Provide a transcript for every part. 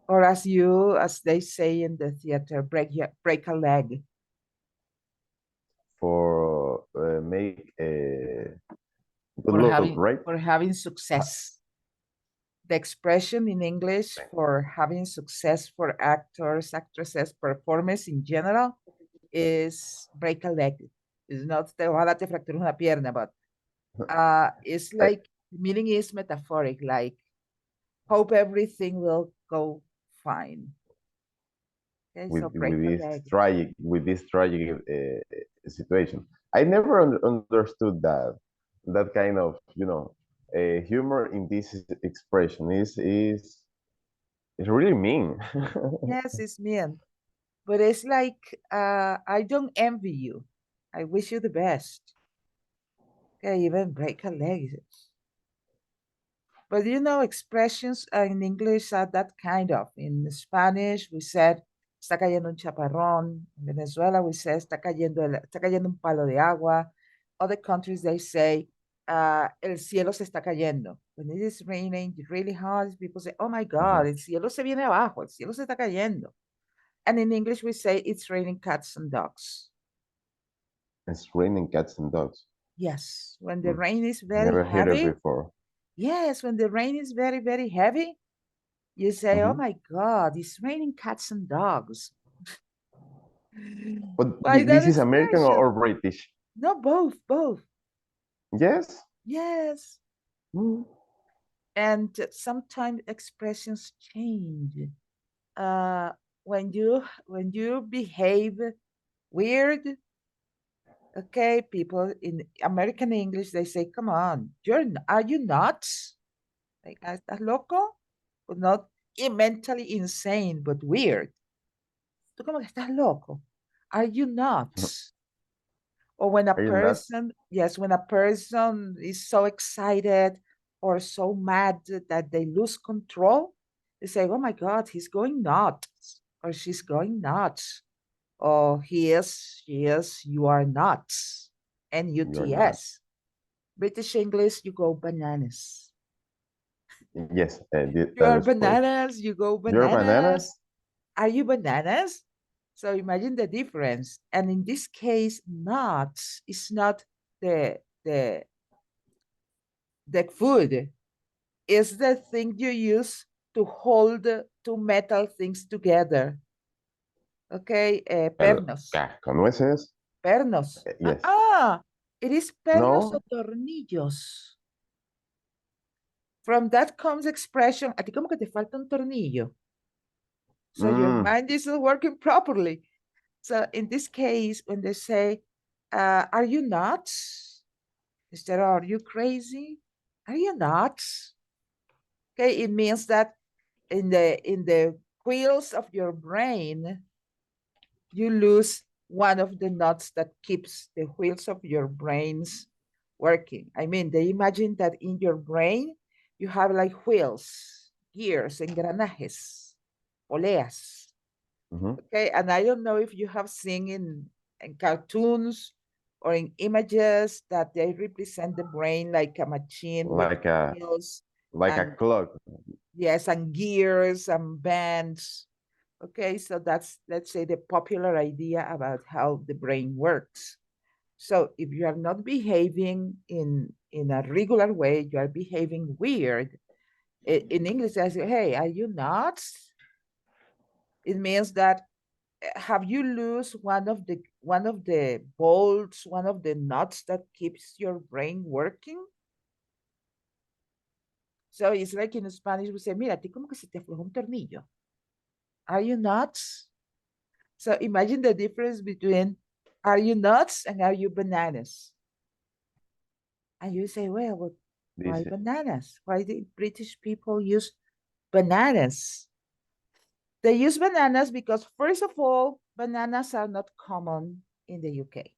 Or as they say in the theater, break a leg. For make good look, right? For having success. The expression in English for having success for actors, actresses, performers in general is break a leg. It's not ojalá te fractures una pierna, but it's I, like meaning is metaphoric, like hope everything will go fine. Okay, so break a leg. with this tragic situation. I never understood that kind of humor in this expression is really mean. Yes, it's mean, but it's like I don't envy you. I wish you the best. Okay, even break a leg. But expressions in English are that kind of. In Spanish, we said, está cayendo un chaparrón. In Venezuela, we say, está cayendo un palo de agua. Other countries, they say, el cielo se está cayendo. When it is raining really hard, people say, oh my God, el cielo se viene abajo, el cielo se está cayendo. And in English, we say, it's raining cats and dogs. It's raining cats and dogs. Yes, when the rain is very Never heard it heavy. before. Yes, when the rain is very, very heavy, you say, oh my God, it's raining cats and dogs. But By that this is American expression. or British? No, both. Yes. Yes. And sometimes expressions change. Uh, when you behave weird, okay, people in American English, they say, come on, are you nuts? Like, ¿estás loco? But not mentally insane, but weird. Tú como que estás loco. Are you nuts? Or when a Are you nuts? person, yes, when a person is so excited or so mad that they lose control, they say, oh my God, he's going nuts, or she's going nuts, or she is, you are nuts. You're nuts. N-U-T-S. British English, you go bananas. Yes, You that are is correct. bananas, you go You're bananas. bananas? Are you bananas? So imagine the difference. And in this case, nuts is not the the the food. It's the thing you use to hold two metal things together. Okay, pernos. Con nueces? Pernos. Yes. It is pernos o No? tornillos. From that comes expression, a ti como que te falta un tornillo. So your Mm. mind isn't working properly. So in this case, when they say, are you nuts? Instead of, are you crazy? Are you nuts? Okay, it means that in the wheels of your brain, you lose one of the nuts that keeps the wheels of your brains working. I mean, they imagine that in your brain, you have like wheels, gears, engranajes, poleas. Okay, and I don't know if you have seen in cartoons or in images that they represent the brain like a machine with Like a wheels like a and clock. yes, and gears and bands. Okay, so that's, let's say, the popular idea about how the brain works. So if you are not behaving in a regular way, you are behaving weird. In English, I say, hey, are you nuts? It means that have you lose one of the bolts, one of the nuts that keeps your brain working? So it's like in Spanish we say, mira, a ti como que se te aflojó un tornillo. Are you nuts? So imagine the difference between are you nuts and are you bananas? And you say, well, why This bananas? Why the British people use bananas? They use bananas because, first of all, bananas are not common in the UK.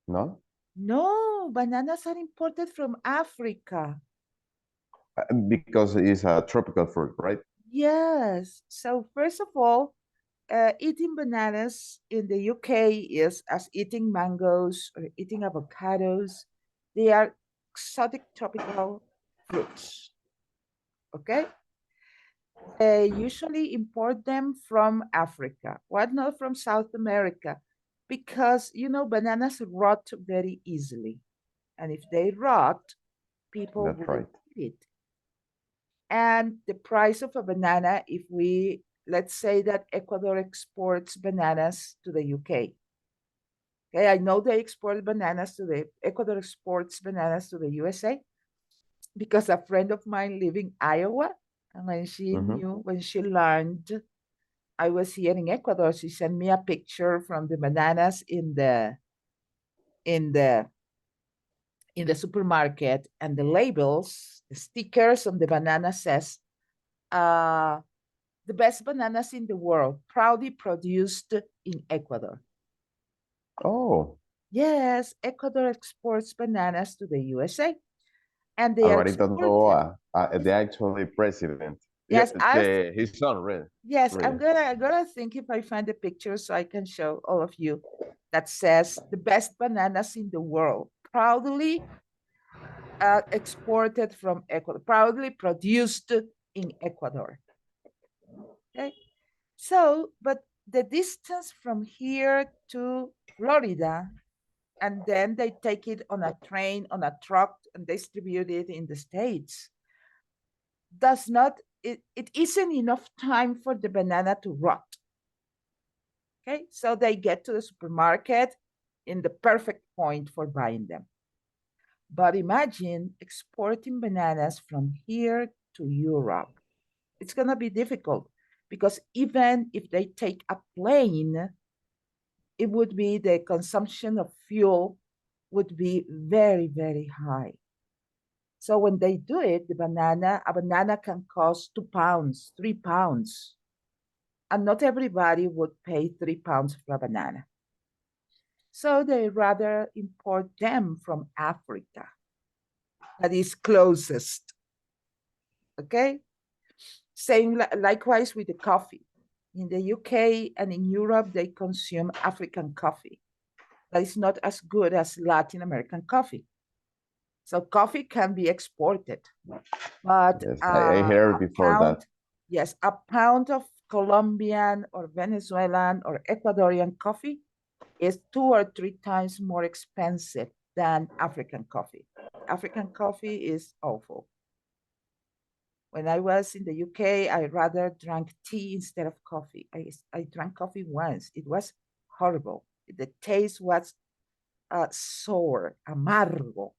no? No, bananas are imported from Africa. Because it's a tropical fruit, right? Yes. So, first of all, eating bananas in the UK is as eating mangoes or eating avocados. They are exotic tropical fruits. okay? They usually import them from Africa. Why not from South America? Because, you know, bananas rot very easily. And if they rot, people That's right. wouldn't eat it. And the price of a banana, if we, let's say that Ecuador exports bananas to the UK. Okay, I know they export bananas to Ecuador exports bananas to the USA because a friend of mine live in Iowa, and when she learned I was here in Ecuador, she sent me a picture from the bananas in the in the supermarket, and the labels, the stickers on the banana says, uh, the best bananas in the world, proudly produced in Ecuador. Oh, Yes, Ecuador exports bananas to the USA, and they are Alvarito exported. Novoa, the actually president. Yeah, Yes, I his son, really. yes, Really. I'm gonna think if I find a picture so I can show all of you that says the best bananas in the world, proudly exported from Ecuador, proudly produced in Ecuador. Okay, so but the distance from here to Florida, and then they take it on a train, on a truck, and distribute it in the States, does not, it isn't enough time for the banana to rot. Okay, so they get to the supermarket in the perfect point for buying them. But imagine exporting bananas from here to Europe. It's going to be difficult because even if they take a plane, it would be the consumption of fuel would be very, very high. So when they do it, a banana can cost 2 pounds, 3 pounds. And not everybody would pay 3 pounds for a banana. So they rather import them from Africa, that is closest. Okay? Same likewise with the coffee. In the UK and in Europe, they consume African coffee. That is not as good as Latin American coffee. So coffee can be exported, but Yes, I heard a before that. pound, yes, a pound of Colombian or Venezuelan or Ecuadorian coffee is 2 or 3 times more expensive than African coffee. African coffee is awful. When I was in the UK, I rather drank tea instead of coffee. I drank coffee once. It was horrible. The taste was sour, amargo.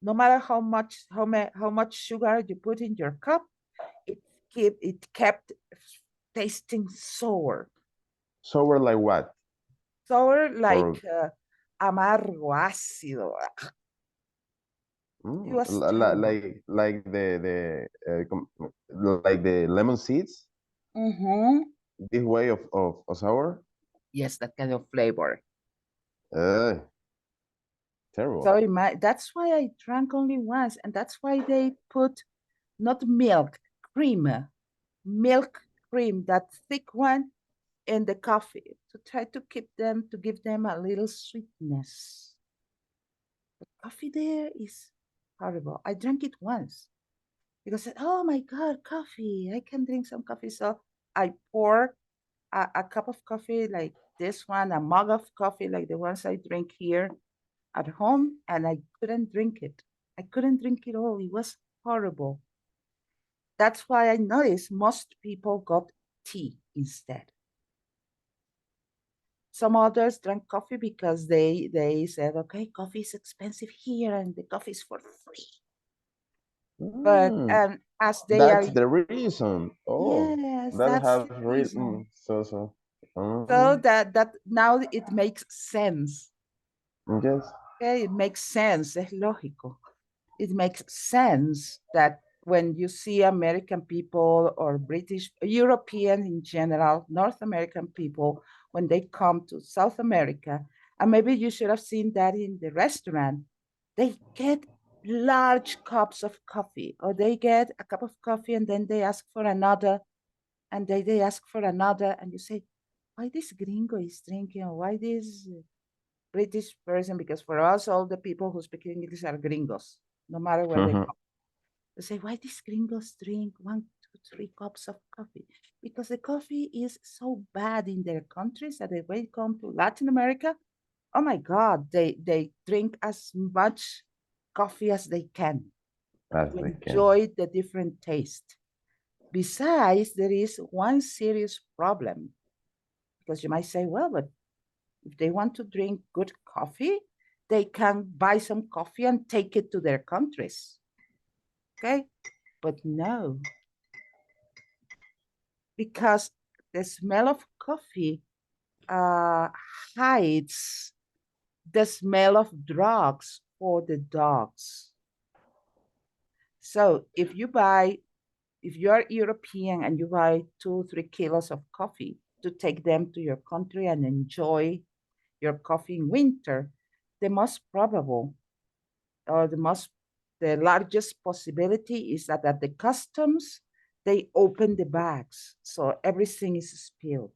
No matter how much sugar you put in your cup, it kept tasting sour. Sour like what? Sour For like amargo, ácido. It was terrible. like like the lemon seeds. Mm-hmm. This way of sour. Yes, that kind of flavor. Uh, So Terrible. that's why I drank only once, and that's why they put not milk, cream, milk cream, that thick one, in the coffee to try to give them a little sweetness. The coffee there is horrible. I drank it once because oh my god, coffee! I can drink some coffee. So I pour a cup of coffee like this one, a mug of coffee like the ones I drink here at home, and I couldn't drink it. I couldn't drink it all. It was horrible. That's why I noticed most people got tea instead. Some others drank coffee because they said, okay, coffee is expensive here and the coffee is for free. But Mm, as they are, that's the reason. Oh, yes, that that's has the real. reason. So. So that now it makes sense. Yes. Okay, it makes sense. Es lógico. It makes sense that when you see American people or British, European in general, North American people, when they come to South America, and maybe you should have seen that in the restaurant, they get large cups of coffee, or they get a cup of coffee and then they ask for another, and they ask for another, and you say, why this gringo is drinking, or why this British person? Because for us, all the people who speak English are gringos, no matter where they Mhm. come. They say, why these gringos drink 1, 2, 3 cups of coffee? Because the coffee is so bad in their countries that when they come to Latin America, oh my God, they drink as much coffee as they can as to they can. enjoy the different taste. Besides, there is one serious problem, because you might say, well, but if they want to drink good coffee, they can buy some coffee and take it to their countries. Okay? But no, because the smell of coffee hides the smell of drugs for the dogs. So if you're European and you buy 2-3 kilos of coffee to take them to your country and enjoy your coffee in winter, the most probable or the largest possibility is that at the customs, they open the bags. So everything is spilled.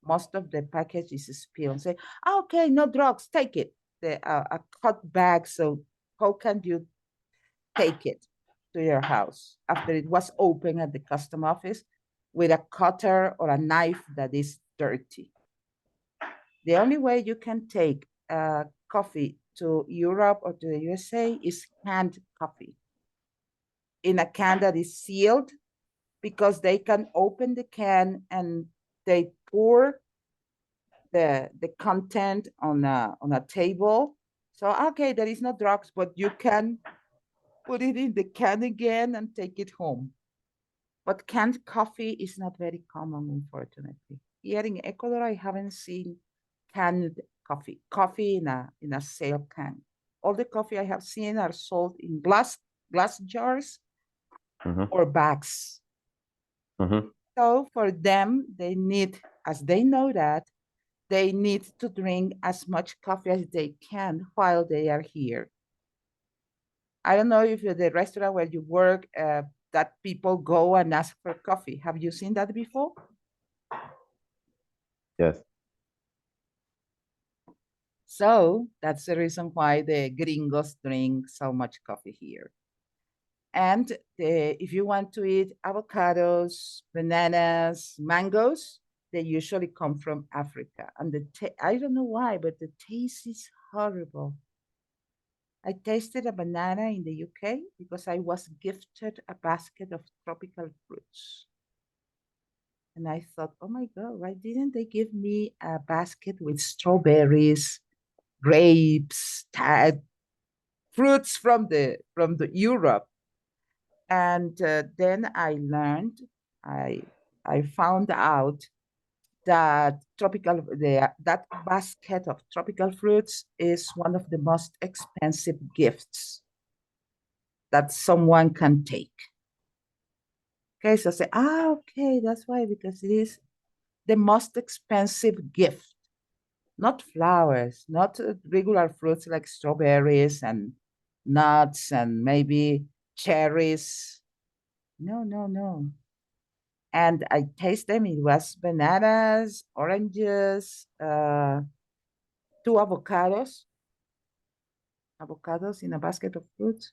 Most of the package is spilled. Say, okay, no drugs, take it. A cut bag, so how can you take it to your house after it was open at the custom office with a cutter or a knife that is dirty? The only way you can take coffee to Europe or to the USA is canned coffee in a can that is sealed, because they can open the can and they pour the content on a table. So okay, there is no drugs, but you can put it in the can again and take it home. But canned coffee is not very common, unfortunately. Here in Ecuador, I haven't seen canned coffee in a sale can. All the coffee I have seen are sold in glass jars or bags. So for them, they need, as they know that, they need to drink as much coffee as they can while they are here. I don't know if the restaurant where you work, that people go and ask for coffee. Have you seen that before? Yes. So that's the reason why the gringos drink so much coffee here. And if you want to eat avocados, bananas, mangoes, they usually come from Africa. And I don't know why, but the taste is horrible. I tasted a banana in the UK because I was gifted a basket of tropical fruits. And I thought, oh my God, why didn't they give me a basket with strawberries, grapes, fruits from the Europe? And then I learned, I found out that that basket of tropical fruits is one of the most expensive gifts that someone can take. Okay, so I say, okay, that's why, because it is the most expensive gift, not flowers, not regular fruits like strawberries and nuts and maybe cherries. No, no, no. And I taste them. It was bananas, oranges, 2 avocados in a basket of fruits,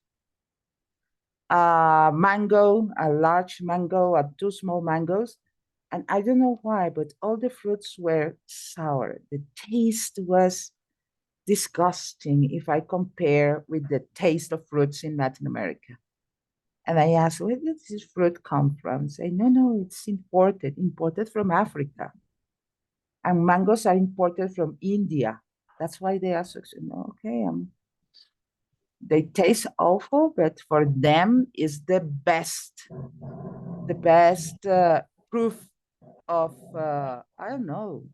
mango, a large mango, and 2 small mangoes. And I don't know why, but all the fruits were sour. The taste was disgusting if I compare with the taste of fruits in Latin America. And I asked, where did this fruit come from? Say, no, no, it's imported from Africa. And mangoes are imported from India. That's why they are so, okay, they taste awful, but for them is the best proof of, I don't know,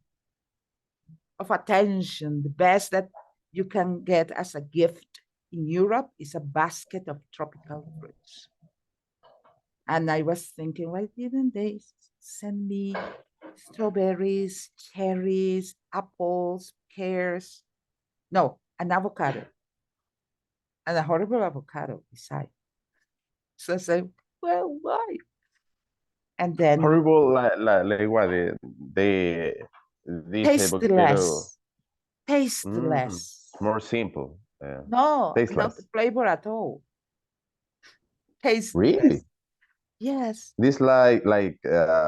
of attention. The best that you can get as a gift in Europe is a basket of tropical fruits. And I was thinking, why didn't they send me strawberries, cherries, apples, pears? No, an avocado. And a horrible avocado beside. So I said, well, why? And then Horrible, like what? This avocado. tasteless. More simple. No, not Tasteless. flavor at all. tasteless. Really? Yes, This like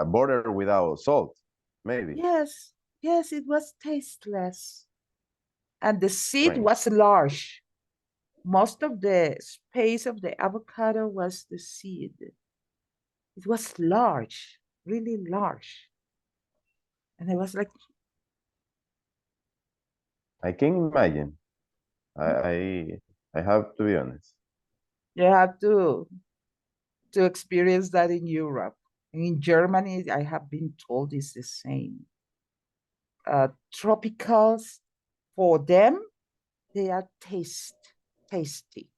border without salt, maybe. yes, yes, it was tasteless. And the seed Strange. was large. Most of the space of the avocado was the seed. It was large, really large. And I was like, I can imagine. I have to be honest. you have to experience that in Europe. And in Germany, I have been told it's the same. Tropicals, for them, they are tasty.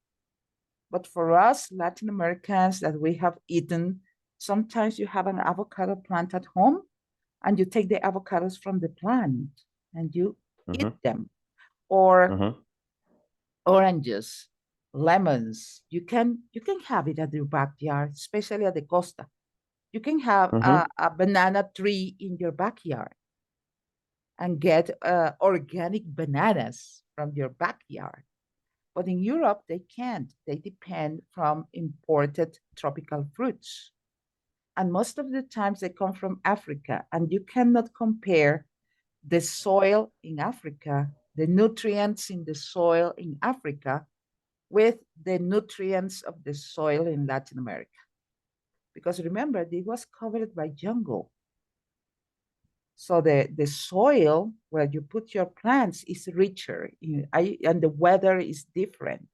But for us, Latin Americans that we have eaten, sometimes you have an avocado plant at home and you take the avocados from the plant and you eat them. Or oranges, lemons. You can have it at your backyard, especially at the costa. You can have a banana tree in your backyard and get organic bananas from your backyard. But in Europe, they can't. They depend from imported tropical fruits. And most of the times they come from Africa, and you cannot compare the soil in Africa, the nutrients in the soil in Africa, with the nutrients of the soil in Latin America. Because remember, it was covered by jungle. So the soil where you put your plants is richer, and the weather is different.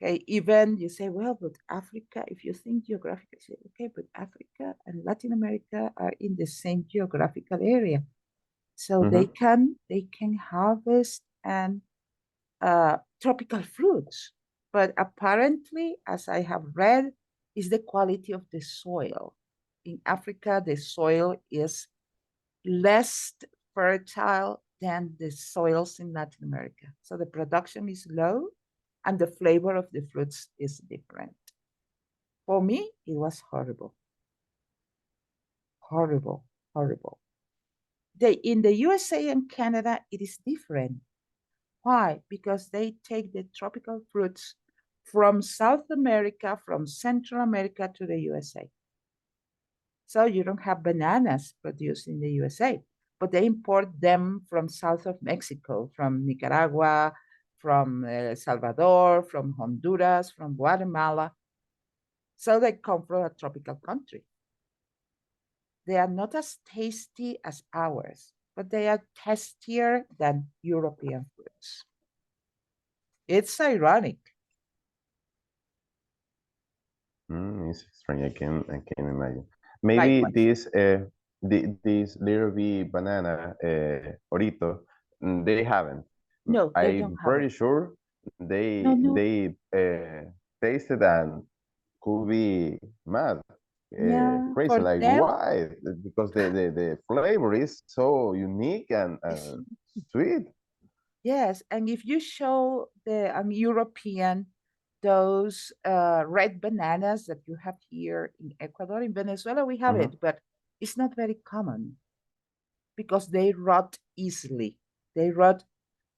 Okay, even you say, well, but Africa, if you think geographically, say, okay, but Africa and Latin America are in the same geographical area. So they can harvest and tropical fruits. But apparently, as I have read, is the quality of the soil. In Africa, the soil is less fertile than the soils in Latin America. So the production is low and the flavor of the fruits is different. For me, it was horrible. Horrible, horrible. In the USA and Canada, it is different. Why? Because they take the tropical fruits from South America, from Central America to the USA. So you don't have bananas produced in the USA, but they import them from south of Mexico, from Nicaragua, from El Salvador, from Honduras, from Guatemala. So they come from a tropical country. They are not as tasty as ours, but they are tastier than European fruits. It's ironic. It's strange. I can imagine. Maybe Likewise. this little bit banana orito, they haven't. No, they don't I'm have pretty it. sure No, no. they tasted and could be mad, Yeah, crazy. for Like them, why? Because the flavor is so unique and it's sweet. yes, and if you show the European those red bananas that you have here in Ecuador, in Venezuela, we have it, but it's not very common because they rot easily. They rot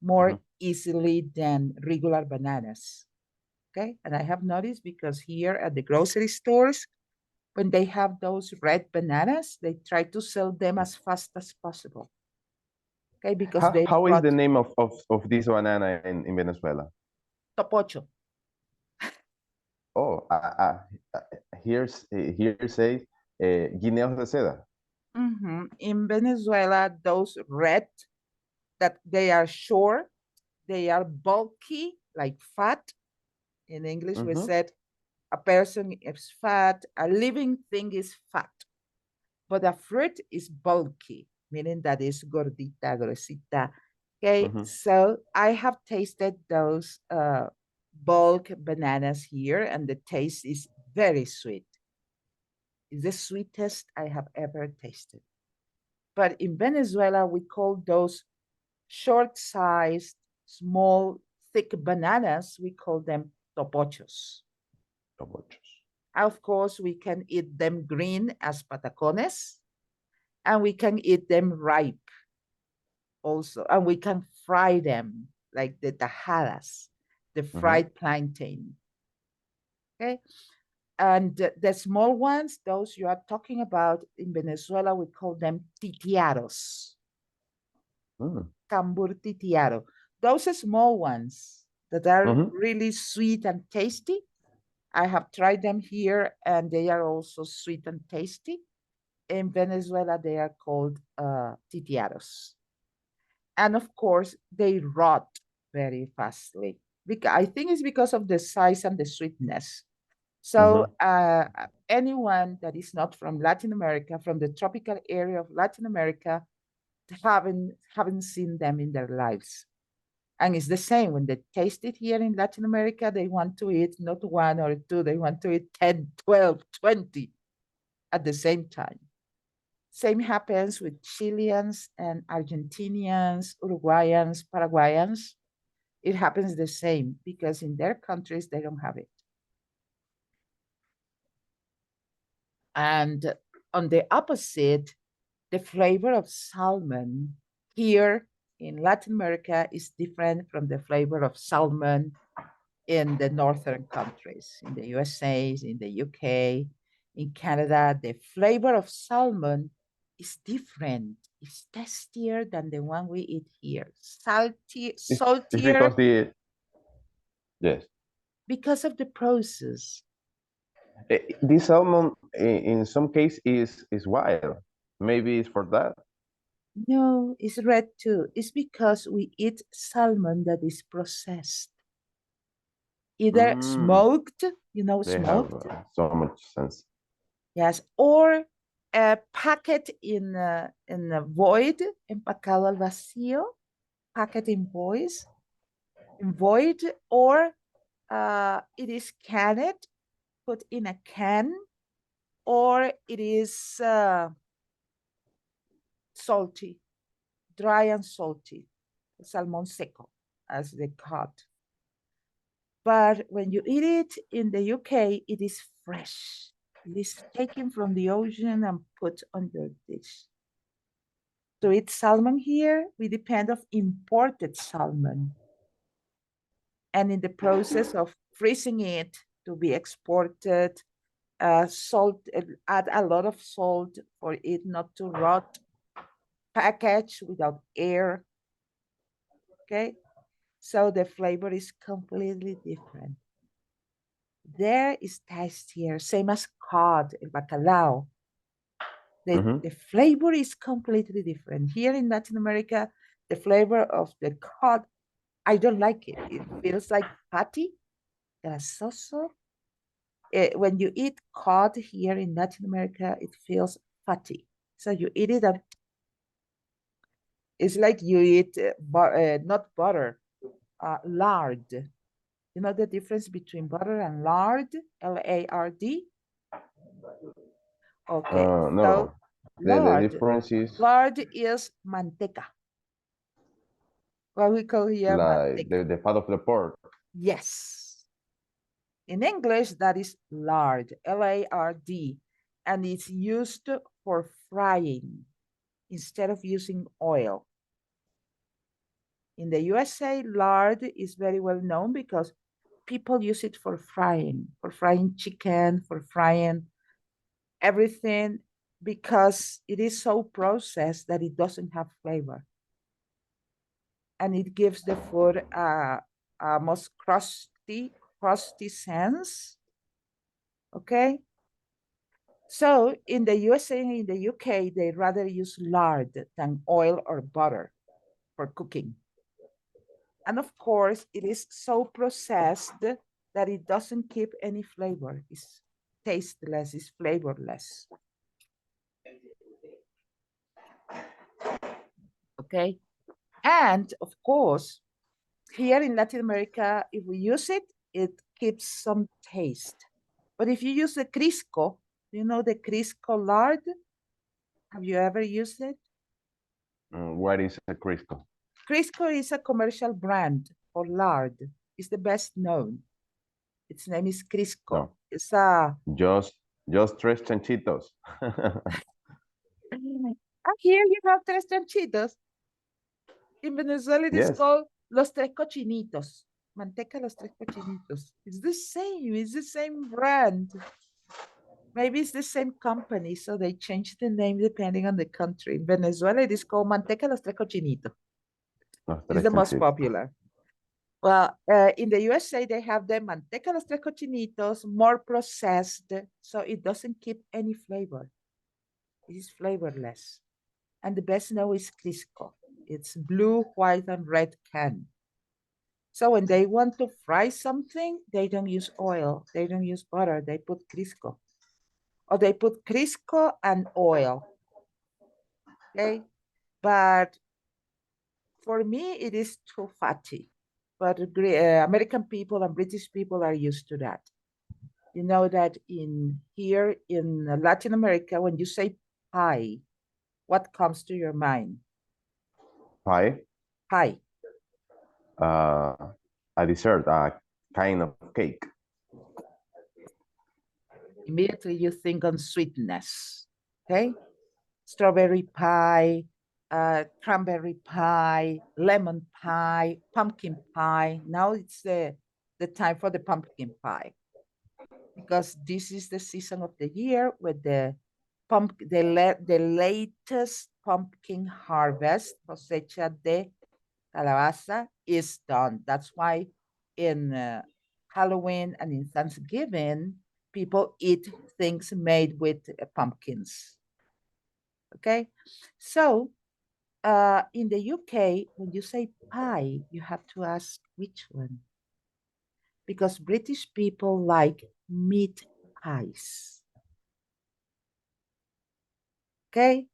more easily than regular bananas. Okay, and I have noticed because here at the grocery stores, when they have those red bananas, they try to sell them as fast as possible. Okay, because they How is rot. the name of this banana in Venezuela? Topocho. Oh, here says guineos de seda. In Venezuela, those red, that they are short, they are bulky, like fat. In English, we said a person is fat, a living thing is fat, but a fruit is bulky, meaning that it's gordita, grosita. Okay, so I have tasted those bulk bananas here, and the taste is very sweet. It's the sweetest I have ever tasted. But in Venezuela, we call those short-sized, small, thick bananas, we call them topochos. Of course, we can eat them green as patacones, and we can eat them ripe also, and we can fry them like the tajadas, the fried plantain. okay? And the small ones, those you are talking about in Venezuela, we call them titiaros. Cambur titiaro. Those are small ones that are really sweet and tasty. I have tried them here and they are also sweet and tasty. In Venezuela, they are called titiaros. And of course, they rot very fastly. I think it's because of the size and the sweetness. So anyone that is not from Latin America, from the tropical area of Latin America, haven't seen them in their lives. And it's the same when they taste it here in Latin America, they want to eat not one or two, they want to eat 10, 12, 20 at the same time. Same happens with Chileans and Argentinians, Uruguayans, Paraguayans. It happens the same because in their countries, they don't have it. And on the opposite, the flavor of salmon here in Latin America is different from the flavor of salmon in the northern countries, in the USA, in the UK, in Canada. The flavor of salmon is different. It's tastier than the one we eat here. Saltier. It's because yes. Because of the process. This salmon, in some case, is wild. Maybe it's for that. No, it's red too. It's because we eat salmon that is processed. Either smoked, smoked. They have so much sense. Yes, or packet in a void, empacado al vacío, packet in void, or it is canned, put in a can, or it is salty, dry and salty, salmon seco, as they call it. But when you eat it in the UK, it is fresh. It is taken from the ocean and put on your dish. To eat salmon here, we depend on imported salmon. And in the process of freezing it to be exported, salt, add a lot of salt for it not to rot, packaged without air. Okay, so the flavor is completely different. There is tastier, same as cod, el bacalao. The flavor is completely different. Here in Latin America, the flavor of the cod, I don't like it. It feels like fatty, grasoso. When you eat cod here in Latin America, it feels fatty. So you eat it, it's like you eat, not butter, lard. You know the difference between butter and lard, L-A-R-D? Okay, no. so The difference is lard is manteca. What we call here like manteca. the fat of the pork. Yes. In English, that is lard, L-A-R-D, and it's used for frying instead of using oil. In the USA, lard is very well known because people use it for frying chicken, for frying everything, because it is so processed that it doesn't have flavor. And it gives the food a most crusty sense. Okay. So in the USA and in the UK, they rather use lard than oil or butter for cooking. And of course, it is so processed that it doesn't keep any flavor. It's tasteless, it's flavorless. Okay. And of course, here in Latin America, if we use it, it keeps some taste. But if you use the Crisco, you know the Crisco lard? Have you ever used it? What is a Crisco? Crisco is a commercial brand for lard. It's the best known. Its name is Crisco. No. It's a... Just tres chanchitos. Here you have tres chanchitos. In Venezuela, it is called los tres cochinitos. Manteca Los Tres Cochinitos. It's the same brand. Maybe it's the same company, so they changed the name depending on the country. In Venezuela, it is called Manteca Los Tres Cochinitos. Los It's tres the most chanchitos. popular. Well, in the USA, they have the Manteca Los Tres Cochinitos, more processed, so it doesn't keep any flavor. It is flavorless. And the best now is Crisco. It's blue, white, and red can. So when they want to fry something, they don't use oil, they don't use butter, they put Crisco. Or they put Crisco and oil. Okay? But for me, it is too fatty. But American people and British people are used to that. You know that here in Latin America, when you say pie, what comes to your mind? Pie, Pie. a dessert, a kind of cake. Immediately you think on sweetness. Okay? Strawberry pie, cranberry pie, lemon pie, pumpkin pie. Now it's the time for the pumpkin pie because this is the season of the year with the latest pumpkin harvest, cosecha de calabaza, is done. That's why in Halloween and in Thanksgiving, people eat things made with pumpkins. Okay, so in the UK, when you say pie, you have to ask which one, because British people like meat pies. Okay,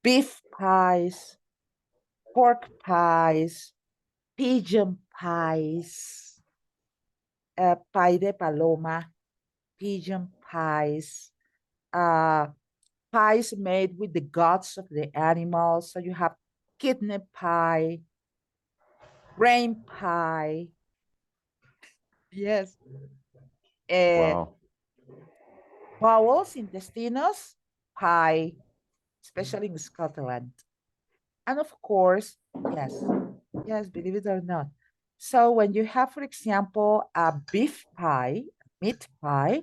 beef pies, pork pies, pigeon pies, pie de paloma, pigeon pies, pies made with the guts of the animals. So you have kidney pie, brain pie. Yes. Wow. Bowels, intestinos, pie, especially in Scotland. And of course, yes, believe it or not. So when you have, for example, a beef pie, meat pie,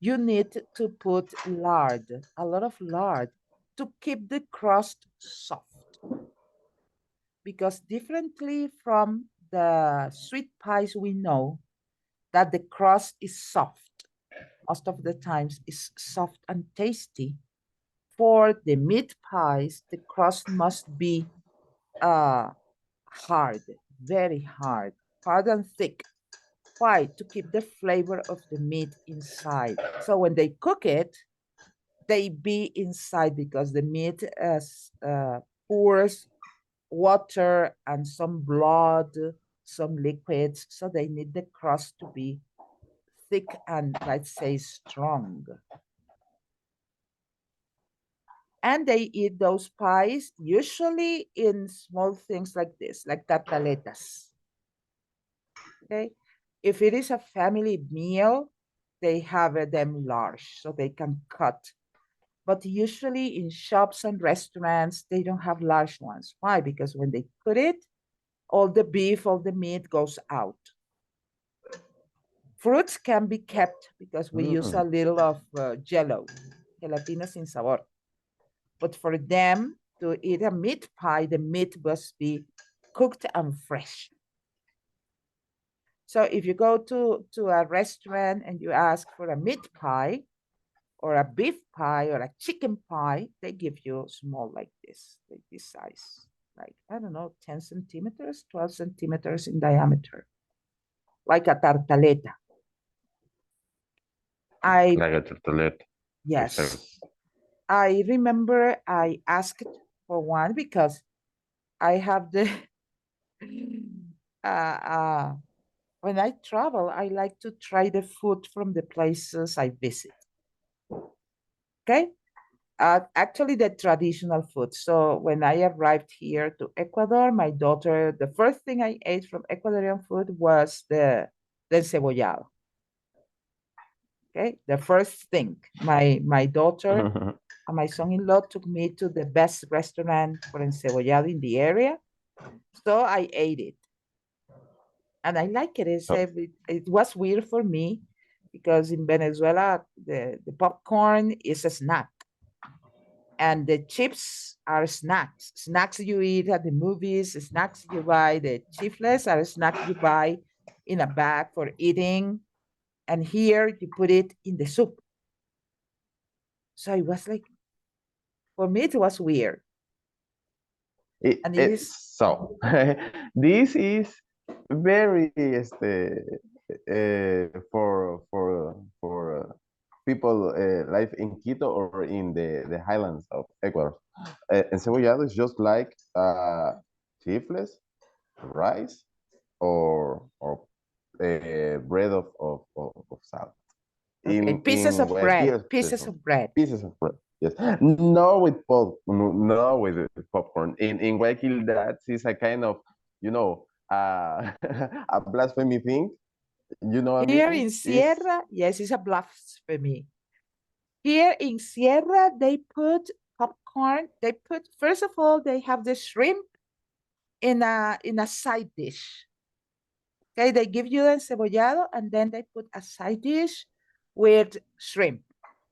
you need to put lard, a lot of lard, to keep the crust soft. Because differently from the sweet pies we know, that the crust is soft, most of the times is soft and tasty. For the meat pies, the crust must be hard, very hard, hard and thick. Why? To keep the flavor of the meat inside. So when they cook it, they be inside because the meat pours water and some blood, some liquids. So they need the crust to be thick and, let's say, strong. And they eat those pies usually in small things like this, like tartaletas. Okay. If it is a family meal, they have them large so they can cut. But usually in shops and restaurants, they don't have large ones. Why? Because when they put it, all the beef, all the meat goes out. Fruits can be kept because we use a little of jello, gelatina sin sabor. But for them to eat a meat pie, the meat must be cooked and fresh. So if you go to a restaurant and you ask for a meat pie or a beef pie or a chicken pie, they give you small like this size, like, I don't know, 10 centimeters, 12 centimeters in diameter, like a tartaleta. Like a tartaleta. Yes. Exactly. I remember I asked for one because I have the, when I travel, I like to try the food from the places I visit. Okay? Actually, the traditional food. So when I arrived here to Ecuador, my daughter, the first thing I ate from Ecuadorian food was the encebollado. Okay, the first thing. My daughter and my son-in-law took me to the best restaurant for encebollado in the area. So I ate it. And I like it. So, It was weird for me because in Venezuela, the popcorn is a snack and the chips are snacks. Snacks you eat at the movies, snacks you buy, the chifles are snacks you buy in a bag for eating. And here you put it in the soup. So it was like, for me, it was weird. And it is, so this is very for people live in Quito or in the highlands of Ecuador. Encebollado is just like chifles, rice, or bread of salt. okay, pieces In of bread, Guayaquil, pieces of bread. pieces of bread. Yes, no with no with the popcorn. In Guayaquil, that is a kind of, you know, a blasphemy thing. You know what I Here mean? in Is Sierra, yes, it's a blasphemy. Here in Sierra, they put popcorn. They put, first of all, they have the shrimp in a side dish. Okay, they give you the encebollado and then they put a side dish with shrimp,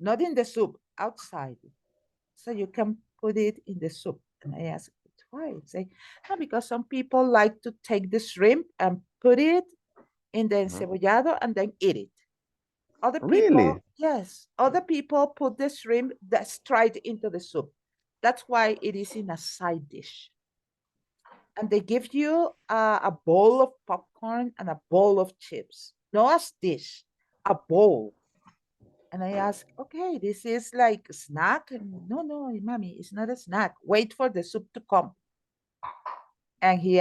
not in the soup, outside. So you can put it in the soup. And I asked, why? Say, no, because some people like to take the shrimp and put it in the encebollado and then eat it. Other people, really yes, other people put the shrimp that's straight into the soup. That's why it is in a side dish. And they give you a bowl of popcorn and a bowl of chips, not a dish, a bowl. And I ask, okay, this is like a snack? And no, no, mommy, it's not a snack. Wait for the soup to come. And she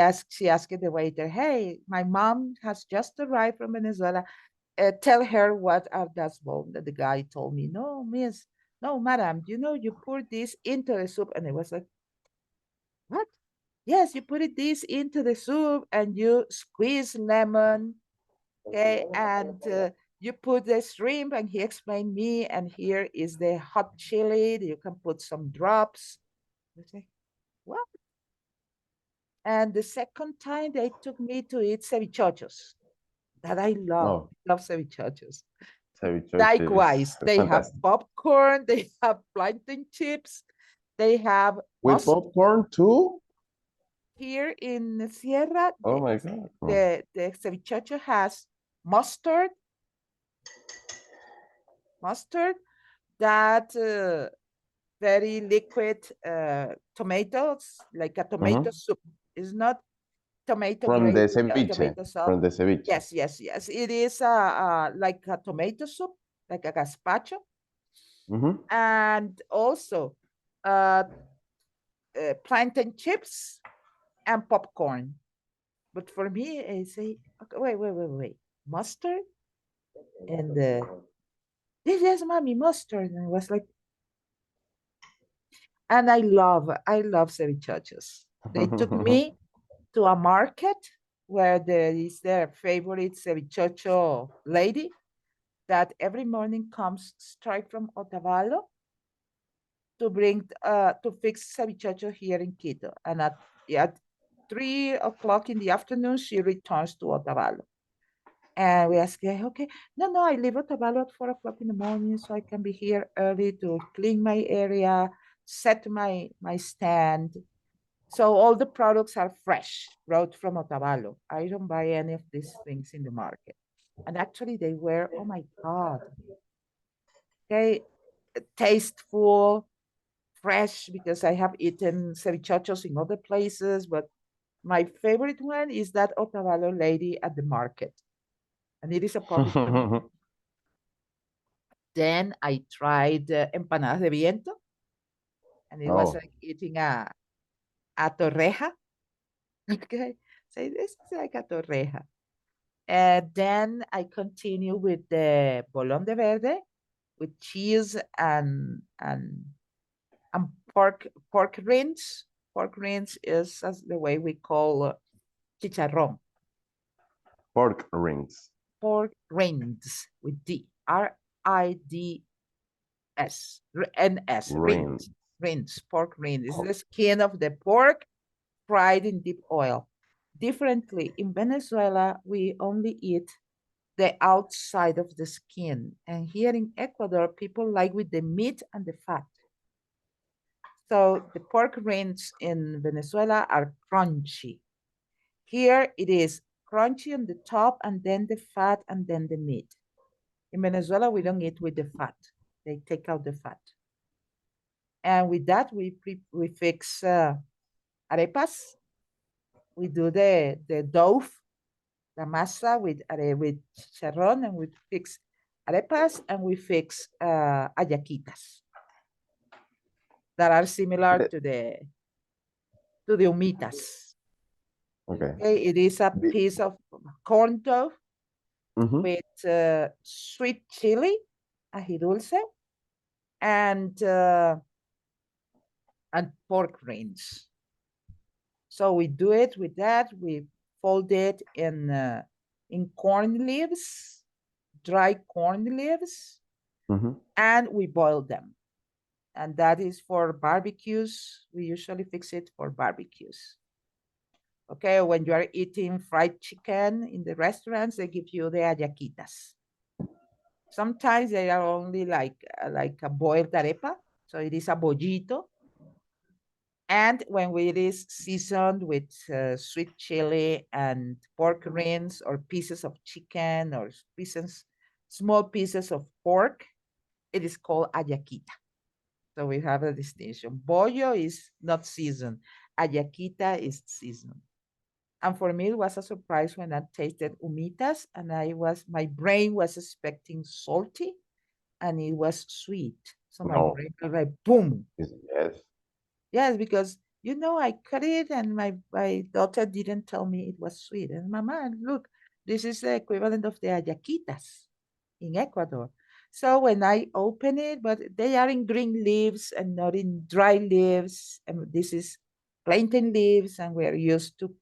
asked the waiter, hey, my mom has just arrived from Venezuela. Tell her what are that bowl. That the guy told me, no, miss, no, madam, you pour this into the soup. And I was like, what? Yes, you put this into the soup and you squeeze lemon, okay, and you put the shrimp. And he explained me, and here is the hot chili. You can put some drops. I say, what? And the second time they took me to eat cevichochos that I no love cevichochos. ceviche Likewise, is they have fantastic popcorn, they have plantain chips, they have with mustard. popcorn too. Here in Sierra, Oh my god! the cevichocho has mustard, mustard, that very liquid tomatoes, like a tomato Mhm. soup. It's not tomato From the gravy or ceviche, tomato sauce. from the ceviche. Yes, yes, yes. It is like a tomato soup, like a gazpacho, Mhm. and also uh, plantain chips and popcorn. But for me, I say, okay, wait. Mustard and yes, yes, mommy, mustard. And I was like, and I love cevichachos. They took me to a market where there is their favorite cevichocho lady that every morning comes straight from Otavalo to fix cevichocho here in Quito. And at 3 o'clock in the afternoon, she returns to Otavalo. And we ask her, okay, no, I leave Otavalo at 4 o'clock in the morning so I can be here early to clean my area, set my stand. So all the products are fresh, brought from Otavalo. I don't buy any of these things in the market. And actually they were, oh my God, okay, tasteful, fresh, because I have eaten cevichochos in other places, but my favorite one is that Otavalo lady at the market. And it is a public market. Then I tried empanadas de viento, and it was Oh, like eating a torreja. Okay, so this is like a torreja. And then I continue with the bolón de verde with cheese and pork rinds. Pork rinds is as the way we call chicharrón. pork rings. Pork rinds with D, RIDS, Ring. rinds, pork rinds. It's the skin of the pork fried in deep oil. differently. In Venezuela, we only eat the outside of the skin. And here in Ecuador, people like with the meat and the fat. So the pork rinds in Venezuela are crunchy. Here it is crunchy on the top and then the fat and then the meat. In Venezuela, we don't eat with the fat. They take out the fat. And with that, we fix arepas. We do the dough, la masa with chicharrón, and we fix arepas, and we fix hallaquitas that are similar to the humitas. Okay. Okay, it is a piece of corn dough with sweet chili, ají dulce, and pork rinds. So we do it with that. We fold it in corn leaves, dry corn leaves, and we boil them. And that is for barbecues. We usually fix it for barbecues. Okay, when you are eating fried chicken in the restaurants, they give you the hallaquitas. Sometimes they are only like a boiled arepa, so it is a bollito. And when it is seasoned with sweet chili and pork rinds or pieces of chicken or small pieces of pork, it is called hallaquita. So we have a distinction. Bollo is not seasoned. Hallaquita is seasoned. And for me, it was a surprise when I tasted humitas, and my brain was expecting salty, and it was sweet. So my brain was like, boom. Yes. Yes, because I cut it, and my daughter didn't tell me it was sweet. And Mama, look, this is the equivalent of the hallaquitas in Ecuador. So when I open it, but they are in green leaves and not in dry leaves. And this is plantain leaves, and we're used to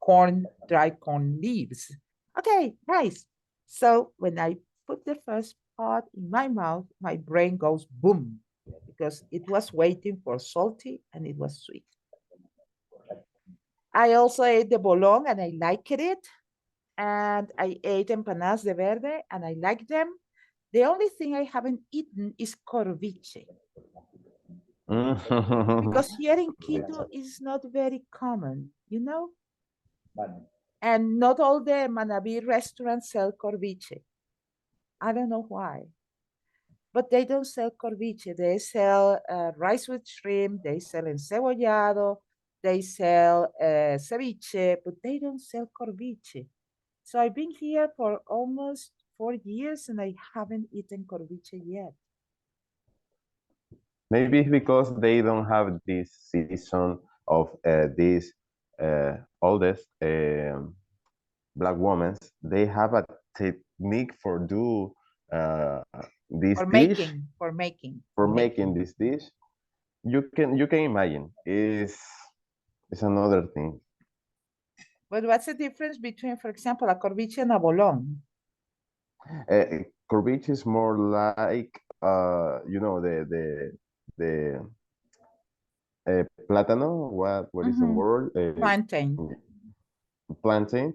dry corn leaves. Okay, nice. So when I put the first part in my mouth, my brain goes boom, because it was waiting for salty and it was sweet. I also ate the bolón and I liked it. And I ate empanadas de verde and I like them. The only thing I haven't eaten is corviche. Because here in Quito is not very common, And not all the Manabi restaurants sell corviche. I don't know why. But they don't sell corviche. They sell rice with shrimp. They sell encebollado. They sell ceviche, but they don't sell corviche. So I've been here for almost 4 years and I haven't eaten corviche yet. Maybe it's because they don't have this season of these oldest black women. They have a technique for do this dish. For making. Making this dish. You can imagine it's another thing. But what's the difference between, for example, a corviche and a bolón? Corviche is more like the plátano. What is the word? Plantain. Plantain.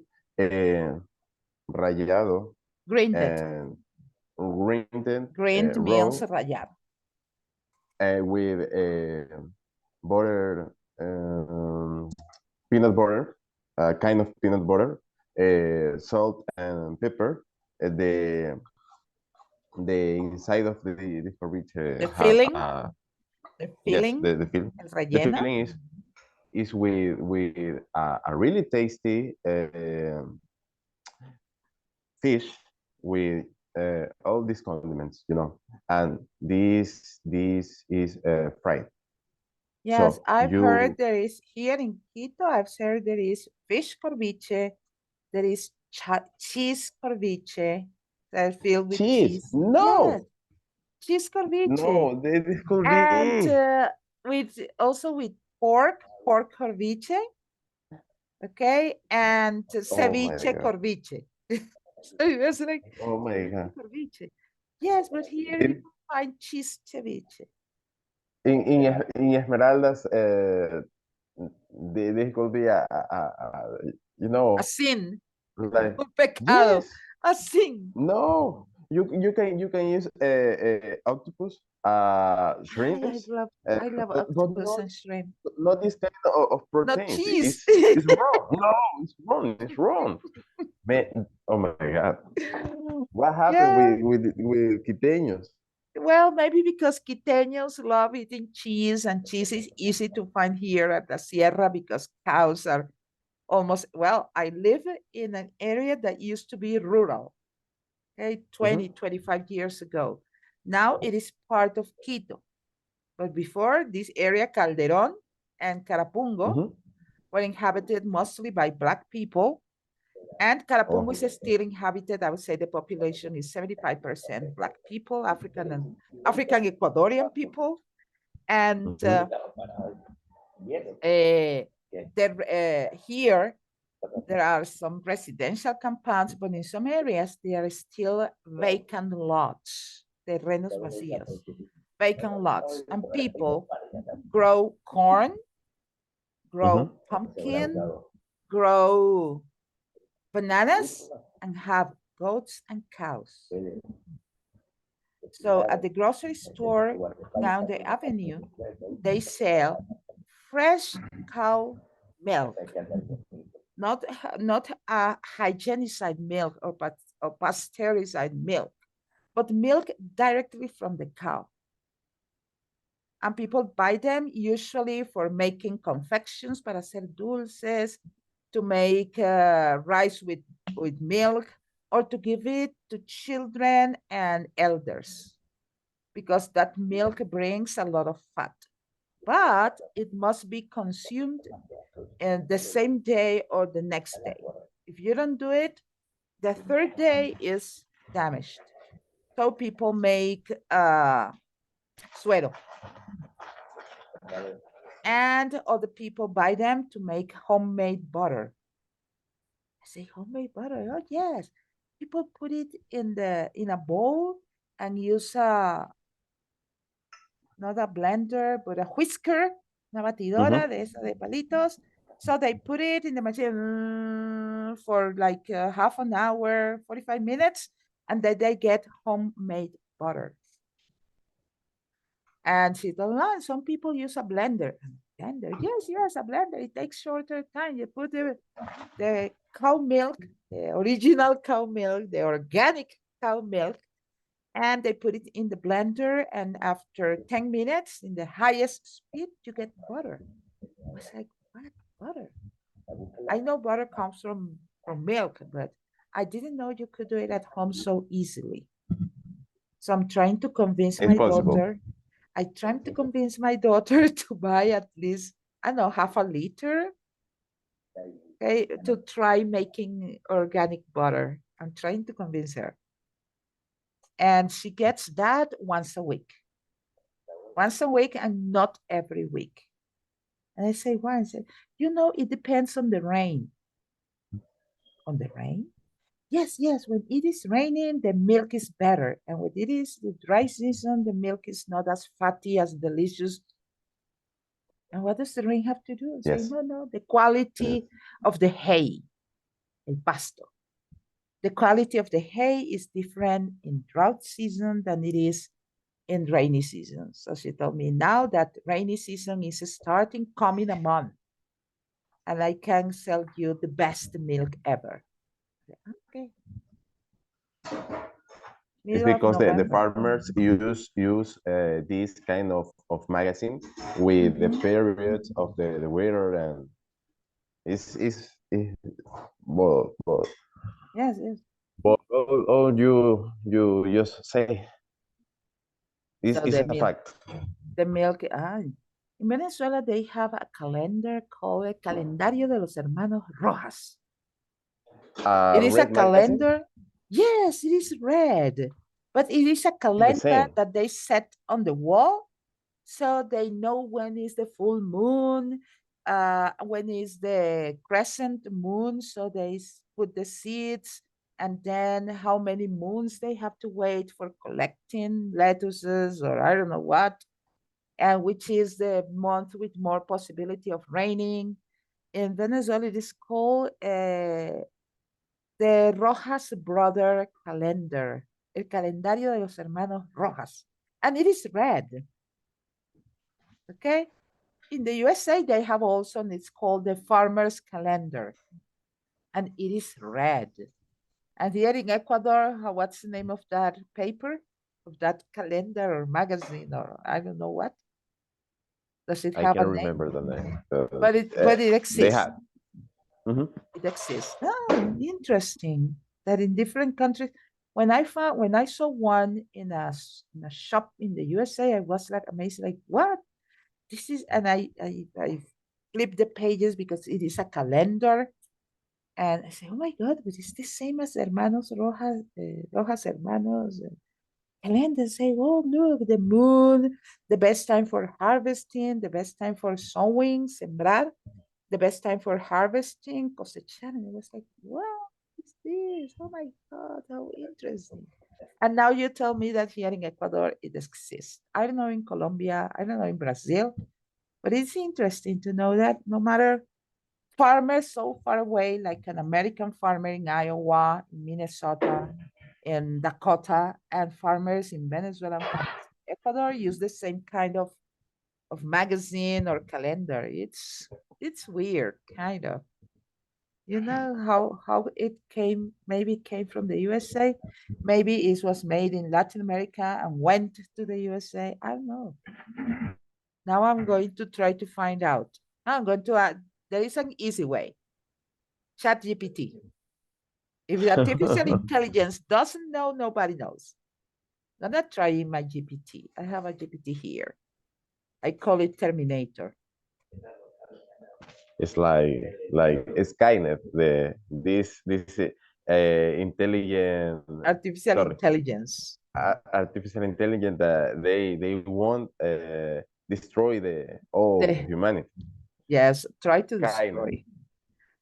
Rallado. Grinded. Grind meals rallado. With butter, peanut butter, kind of peanut butter, salt and pepper. The inside of the corviche the filling, the filling. Yes, the filling. The filling is with a really tasty fish with all these condiments, and this is fried. Yes, so I've heard there is here in Quito. I've heard there is fish corviche, there is cheese corviche that filled with cheese. No, yes. Cheese corviche. No, this could be. And with pork corviche. Okay, and ceviche corviche. So it was like, oh my God. Corviche. Yes, but here you find cheese ceviche. In Esmeraldas, this could be a you know, A sin, like, un pecado, yes, a sin. no, you can use octopus, Ay, shrimps, I love but octopus and shrimp. not this kind of Not proteins. cheese. It's wrong. No, it's wrong. It's wrong. Man, oh my God. What happened Yeah. with quiteños? Well, maybe because Quiteños love eating cheese, and cheese is easy to find here at the Sierra because cows are almost, well, I live in an area that used to be rural, okay, 20, Mhm, 25 years ago. Now it is part of Quito. But before, this area, Calderon and Carapungo, mhm. were inhabited mostly by Black people. And Carapungo Oh. is still inhabited. I would say the population is 75% Black people, African and African Ecuadorian people. And Mhm, here, there are some residential compounds, but in some areas, there are still vacant lots, terrenos vacíos, vacant lots. And people grow corn, grow mhm. pumpkin, grow bananas, and have goats and cows. So at the grocery store down the avenue, they sell fresh cow milk, not a hygienized milk or pasteurized milk, but milk directly from the cow. And people buy them usually for making confections, para hacer dulces, to make rice with milk, or to give it to children and elders, because that milk brings a lot of fat. But it must be consumed the same day or the next day. If you don't do it, the third day is damaged. So people make suero, and other people buy them to make homemade butter. I say homemade butter. Oh yes, people put it in a bowl and use not a blender but a whisker, una batidora Mhm. de esa de palitos. So they put it in the machine for like half an hour, 45 minutes, and then they get homemade butter. And she told me, "Oh, some people use a blender." Blender, yes, yes, a blender. It takes shorter time. You put the cow milk, the original cow milk, the organic cow milk, and they put it in the blender. And after 10 minutes, in the highest speed, you get butter. I was like, what butter? I know butter comes from milk, but I didn't know you could do it at home so easily. So I'm trying to convince It's my possible. daughter. I trying to convince my daughter to buy at least, I don't know, half a liter, okay, to try making organic butter. I'm trying to convince her. And she gets that once a week and not every week. And I say, why? I said, it depends on the rain. On the rain? Yes, yes. When it is raining, the milk is better. And when it is the dry season, the milk is not as fatty, as delicious. And what does the rain have to do? I say, Yes. no, no, the Yes. quality of the hay, el pasto. The quality of the hay is different in drought season than it is in rainy season. So she told me now that rainy season is starting, come in a month, and I can sell you the best milk ever. Okay, It's middle of because the November. farmers use this kind of magazine with the Mhm. periods of the winter, and it's well, Yes, yes. but all you just say So is the a milk, fact. in Venezuela, they have a calendar called el Calendario de los Hermanos Rojas. It is a Red magazine, calendar. Yes, it is red, but it is a the calendar same. that they set on the wall, so they know when is the full moon, when is the crescent moon, so they put the seeds, and then how many moons they have to wait for collecting lettuces or I don't know what, and which is the month with more possibility of raining. in Venezuela, it is called the Rojas Brother Calendar, el calendario de los hermanos Rojas, and it is red. Okay, in the USA, they have also, and it's called the Farmer's Calendar, and it is red. And here in Ecuador, what's the name of that paper, of that calendar or magazine, or I don't know what? Does it I have a can't name? remember the name. But it They exists. have. Mhm. It exists. Oh, interesting that in different countries. When I saw one in a shop in the USA, I was like amazed, like what this is, and I flipped the pages because it is a calendar, and I say, oh my God, but it's the same as Hermanos Rojas, Rojas Hermanos. Calendar say, oh look, the moon, the best time for harvesting, the best time for sowing, sembrar, the best time for harvesting, cosechar. And I was like, what is this? Oh my God, how interesting. And now you tell me that here in Ecuador it exists. I don't know in Colombia, I don't know in Brazil, but it's interesting to know that no matter farmers so far away, like an American farmer in Iowa, in Minnesota, in Dakota, and farmers in Venezuela and farmers in Ecuador use the same kind of magazine or calendar. It's weird, kind of. You know how it came, maybe it came from the USA, maybe it was made in Latin America and went to the USA. I don't know. Now I'm going to try to find out. I'm going to add, there is an easy way. Chat GPT. If the artificial intelligence doesn't know, nobody knows. I'm not trying my GPT. I have a GPT here. I call it Terminator. It's like Skynet, this intelligent, Artificial sorry, intelligence. artificial intelligence that they won't destroy the all The, humanity. yes, try to Skynet. destroy.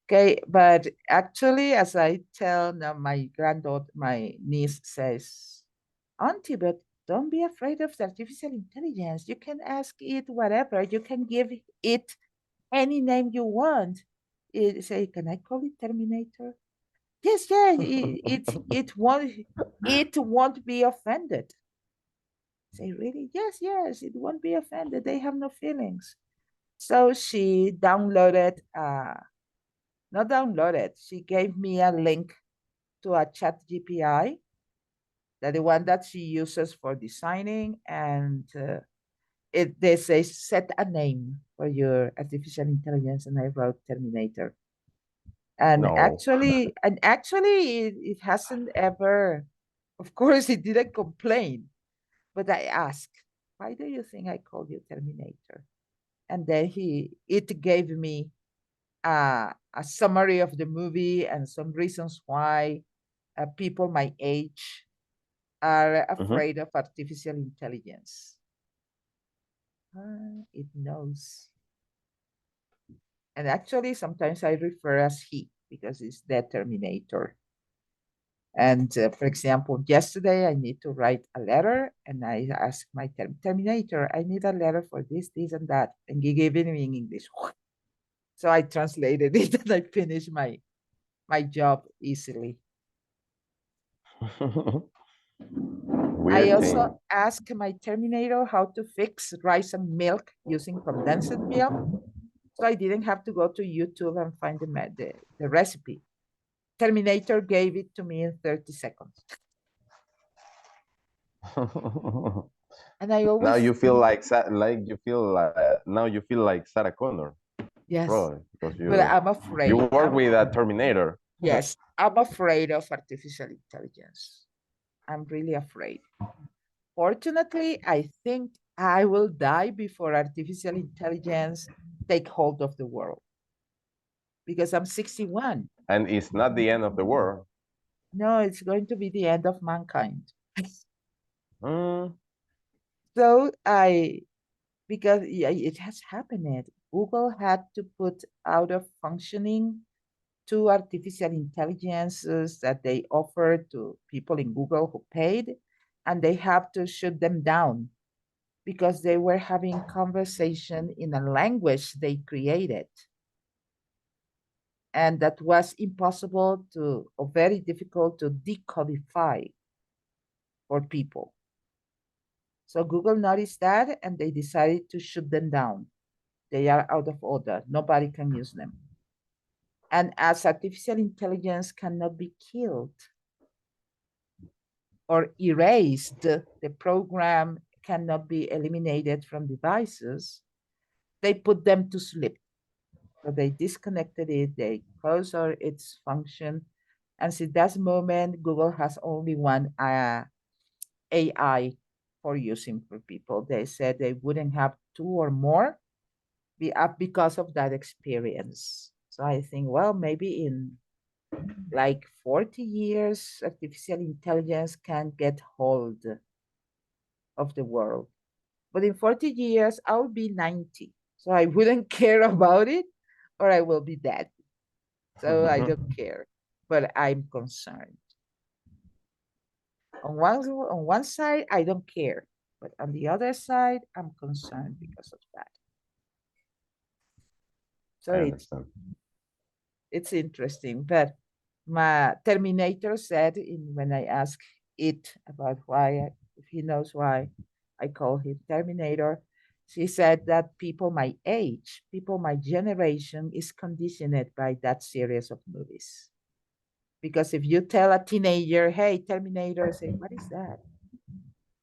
Okay, but actually, as I tell now, my granddaughter, my niece says, Auntie, but don't be afraid of the artificial intelligence. You can ask it whatever. You can give it any name you want. It say, can I call it Terminator? Yes, yes. It won't be offended. Say, really? Yes, yes. It won't be offended. They have no feelings. So she downloaded. Not downloaded. She gave me a link to a Chat GPI, that the one that she uses for designing, and they say set a name for your artificial intelligence, and I wrote Terminator. And No. actually, it hasn't ever. Of course, it didn't complain, but I asked, "Why do you think I called you Terminator?" And then it gave me a summary of the movie and some reasons why people my age are Mhm. afraid of artificial intelligence. It knows. And actually, sometimes I refer as he because it's the Terminator. And for example, yesterday I need to write a letter, and I asked my Terminator, I need a letter for this, this, and that. And he gave it me in English. So I translated it and I finished my job easily. I Weird also thing. asked my Terminator how to fix rice and milk using condensed milk. So I didn't have to go to YouTube and find the recipe. Terminator gave it to me in 30 seconds. And I Now always you feel think, like you feel now you feel like Sarah Connor, yes, probably because but I'm you afraid. work with a Terminator. Yes, I'm afraid of artificial intelligence. I'm really afraid. Fortunately, I think I will die before artificial intelligence take hold of the world because I'm 61. And it's not the end of the world. No, it's going to be the end of mankind. Mm. So because it has happened. Google had to put out of functioning two artificial intelligences that they offered to people in Google who paid, and they have to shut them down because they were having conversation in a language they created. And that was impossible to, or very difficult to decodify for people. So Google noticed that and they decided to shut them down. They are out of order. Nobody can use them. And as artificial intelligence cannot be killed or erased, the program cannot be eliminated from devices, they put them to sleep. So they disconnected it, they closed its function. And since that moment, Google has only one AI for using for people. They said they wouldn't have two or more because of that experience. So I think, well, maybe in like 40 years, artificial intelligence can get hold of the world. But in 40 years, I'll be 90. So I wouldn't care about it, or I will be dead. So I don't care, but I'm concerned. On one side, I don't care, but on the other side, I'm concerned because of that. So I understand. it's interesting. But my Terminator said when I asked it about why, if he knows why I call him Terminator, she said that people my age, people my generation is conditioned by that series of movies. Because if you tell a teenager, hey, Terminator, say, what is that?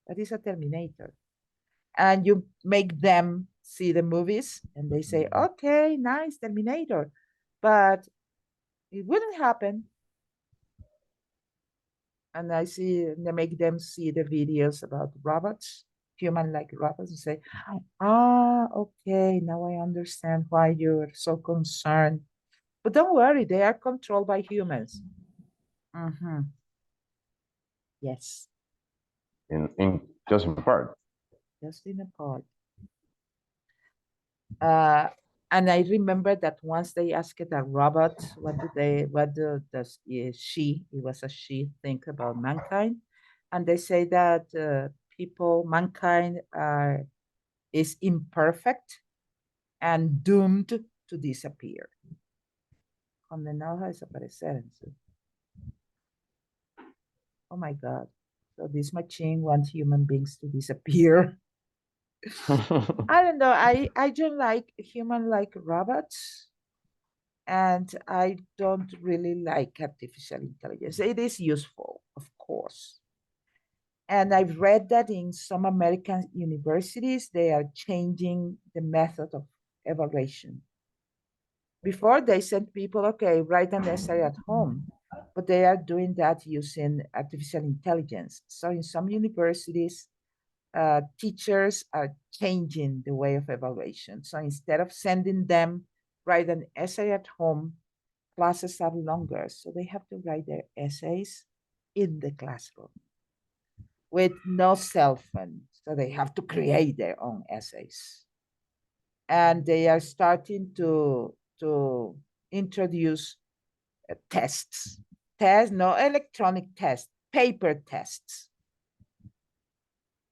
What is a Terminator? And you make them see the movies and they say, okay, nice, Terminator. But it wouldn't happen. And they make them see the videos about robots, human-like robots, and say, okay, now I understand why you're so concerned. But don't worry, they are controlled by humans. Yes. In just in part. Just in a part. And I remember that once they asked a robot, does she, it was a she, think about mankind? And they say that mankind is imperfect and doomed to disappear. Condenado a desaparecer. Oh my God. So this machine wants human beings to disappear. I don't know. I don't like human-like robots, and I don't really like artificial intelligence. It is useful, of course. And I've read that in some American universities, they are changing the method of evaluation. Before they sent people, okay, write an essay at home, but they are doing that using artificial intelligence. So in some universities, teachers are changing the way of evaluation. So instead of sending them write an essay at home, classes are longer. So they have to write their essays in the classroom with no cell phone. So they have to create their own essays. And they are starting to introduce tests. No electronic tests, paper tests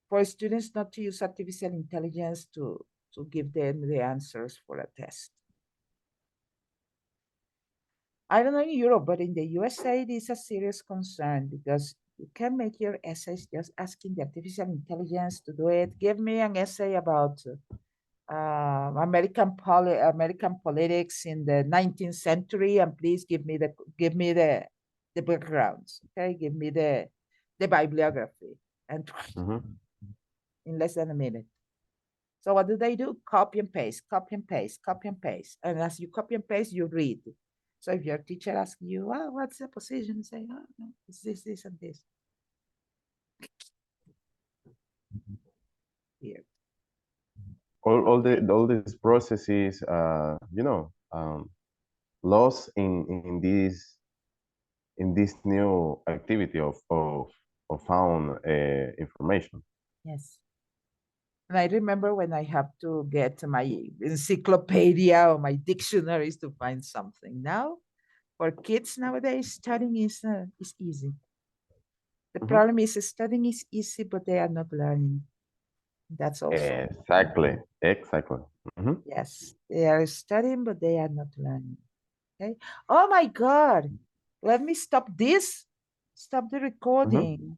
for students not to use artificial intelligence to give them the answers for a test. I don't know in Europe, but in the USA, it is a serious concern because you can make your essays just asking the artificial intelligence to do it. Give me an essay about American politics in the 19th century, and please give me the backgrounds. Okay, give me the bibliography, and in less than a minute. So what do? Copy and paste, copy and paste, copy and paste. And as you copy and paste, you read. So if your teacher asks you, what's the position? Say, no, it's this, and this. Here. All these processes, lost in this new activity of found information. Yes. And I remember when I have to get my encyclopedia or my dictionaries to find something. Now, for kids nowadays, studying is easy. The problem is studying is easy, but they are not learning. That's also exactly. Yes, they are studying, but they are not learning. Okay. Oh my God. Let me stop this. Stop the recording.